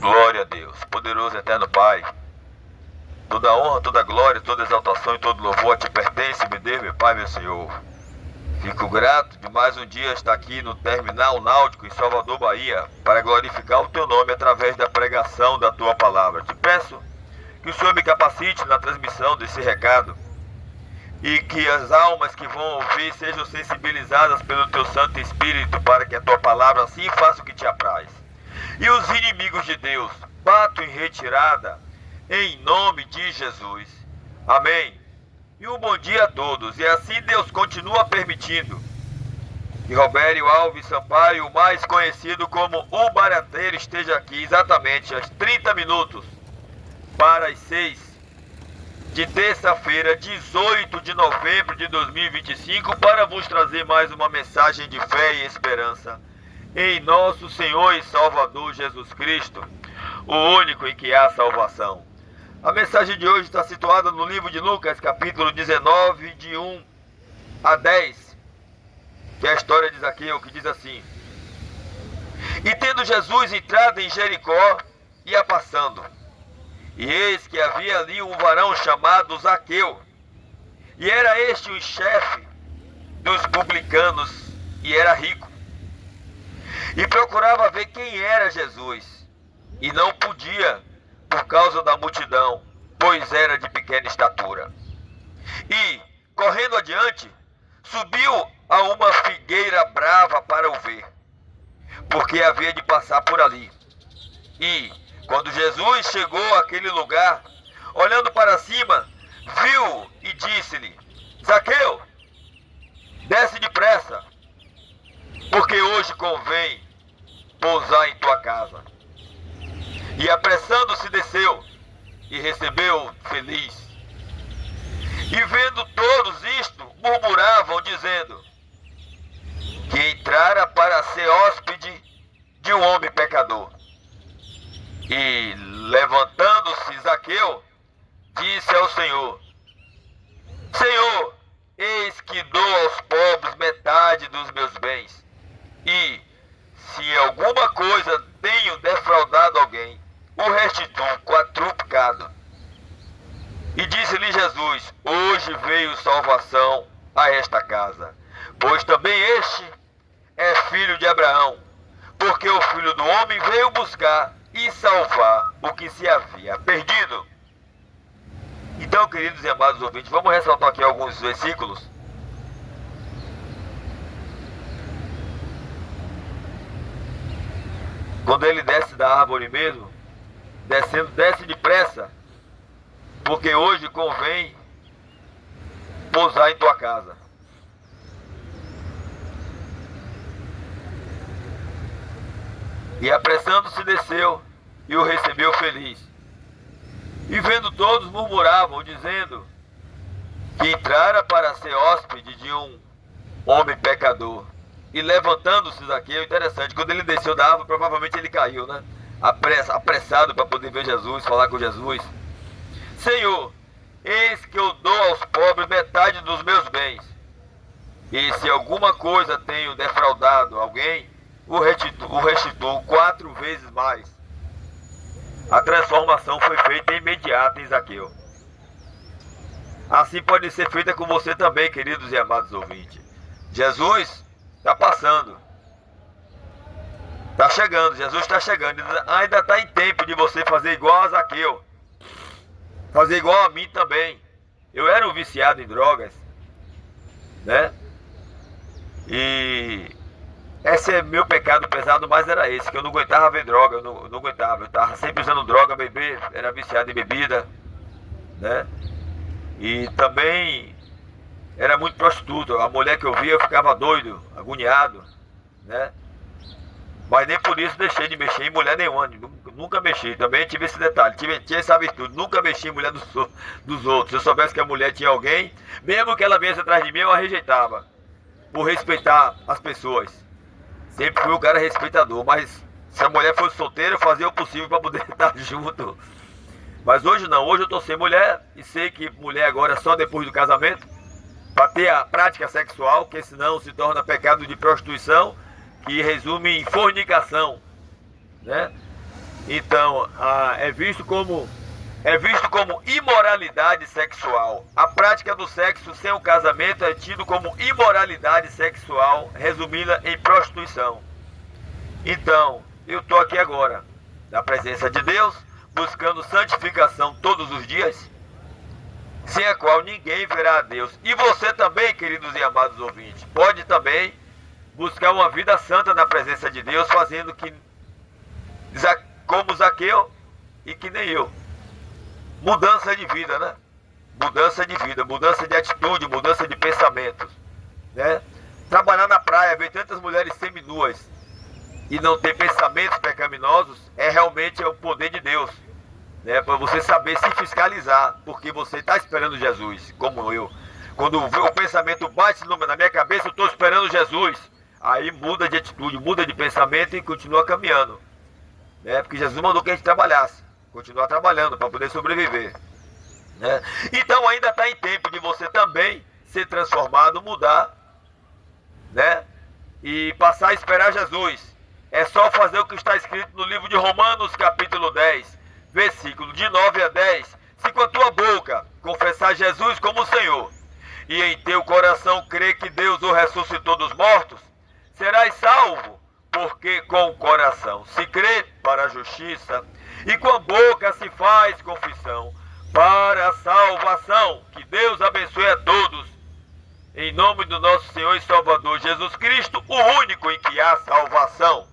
Glória a Deus, poderoso eterno Pai. Toda honra, toda glória, toda exaltação e todo louvor te pertence, me dê, meu Pai, meu Senhor. Fico grato de mais um dia estar aqui no Terminal Náutico em Salvador, Bahia, para glorificar o teu nome através da pregação da tua palavra. Te peço que o Senhor me capacite na transmissão desse recado e que as almas que vão ouvir sejam sensibilizadas pelo teu Santo Espírito para que a tua palavra assim faça o que te apraz. E os inimigos de Deus batam em retirada em nome de Jesus. Amém. E um bom dia a todos. E assim Deus continua permitindo que Robério Alves Sampaio, mais conhecido como o Barateiro, esteja aqui exatamente às 30 minutos para as 6 de terça-feira, 18 de novembro de 2025, para vos trazer mais uma mensagem de fé e esperança em nosso Senhor e Salvador Jesus Cristo, o único em que há salvação. A mensagem de hoje está situada no livro de Lucas, capítulo 19, de 1 a 10, que é a história de Zaqueu, que diz assim: E tendo Jesus entrado em Jericó, ia passando, e eis que havia ali um varão chamado Zaqueu, e era este o chefe dos publicanos, e era rico, e procurava ver quem era Jesus, e não podia, por causa da multidão, pois era de pequena estatura. E, correndo adiante, subiu a uma figueira brava para o ver, porque havia de passar por ali. E, quando Jesus chegou àquele lugar, olhando para cima, viu e disse-lhe: Zaqueu, desce depressa, porque hoje convém pousar em tua casa. E apressando-se desceu, e recebeu feliz. E vendo todos isto, murmuravam, dizendo que entrara para ser hóspede de um homem pecador. E, levantando-se Zaqueu, disse ao Senhor: Senhor, eis que dou aos pobres metade dos meus bens, e, se em alguma coisa tenho defraudado alguém, o restituo quadruplicado. E disse-lhe Jesus: Hoje veio salvação a esta casa, pois também este é filho de Abraão, porque o Filho do Homem veio buscar e salvar o que se havia perdido. Então, queridos e amados ouvintes, vamos ressaltar aqui alguns versículos. Quando ele desce da árvore mesmo, desce depressa, porque hoje convém pousar em tua casa. E apressando-se desceu, e o recebeu feliz. E vendo todos, murmuravam, dizendo que entrara para ser hóspede de um homem pecador. E levantando-se Zaqueu, interessante, quando ele desceu da árvore, provavelmente ele caiu, né? Apressado para poder ver Jesus, falar com Jesus. Senhor, eis que eu dou aos pobres metade dos meus bens. E se alguma coisa tenho defraudado alguém, o restituo 4 vezes mais. A transformação foi feita imediata em Zaqueu. Assim pode ser feita com você também, queridos e amados ouvintes. Jesus está passando. Está chegando, Jesus está chegando. Ainda está em tempo de você fazer igual a Zaqueu. Fazer igual a mim também. Eu era um viciado em drogas, né? E esse é meu pecado pesado, mas era esse, que eu não aguentava ver droga, eu não aguentava. Eu estava sempre usando droga, beber, era viciado em bebida, né? E também era muito prostituta. A mulher que eu via, eu ficava doido, agoniado, né? Mas nem por isso deixei de mexer em mulher nenhuma, nunca mexi. Também tive esse detalhe, tinha essa virtude, nunca mexi em mulher dos outros. Se eu soubesse que a mulher tinha alguém, mesmo que ela viesse atrás de mim, eu a rejeitava, por respeitar as pessoas. Sempre fui um cara respeitador, mas se a mulher fosse solteira, eu fazia o possível para poder estar junto. Mas hoje não, hoje eu tô sem mulher, e sei que mulher agora é só depois do casamento, para ter a prática sexual, que senão se torna pecado de prostituição, que resume em fornicação, né? Então, é visto como imoralidade sexual. A prática do sexo sem o casamento é tido como imoralidade sexual, resumida em prostituição. Então, eu estou aqui agora, na presença de Deus, buscando santificação todos os dias, sem a qual ninguém verá a Deus. E você também, queridos e amados ouvintes, pode também buscar uma vida santa na presença de Deus, fazendo como Zaqueu e que nem eu. Mudança de vida, né? Mudança de vida, mudança de atitude, mudança de pensamentos, né? Trabalhar na praia, ver tantas mulheres seminuas e não ter pensamentos pecaminosos é realmente o poder de Deus, né? Para você saber se fiscalizar, porque você está esperando Jesus, como eu. Quando o pensamento bate na minha cabeça, eu estou esperando Jesus. Aí muda de atitude, muda de pensamento e continua caminhando, né? Porque Jesus mandou que a gente trabalhasse, continuar trabalhando para poder sobreviver, né? Então ainda está em tempo de você também ser transformado, mudar, né? E passar a esperar Jesus. É só fazer o que está escrito no livro de Romanos, capítulo 10, versículo de 9 a 10. Se com a tua boca confessar Jesus como Senhor, e em teu coração crer que Deus o ressuscitou dos mortos, serás salvo, porque com o coração se crê para a justiça, e com a boca se faz confissão para a salvação. Que Deus abençoe a todos, em nome do nosso Senhor e Salvador Jesus Cristo, o único em que há salvação.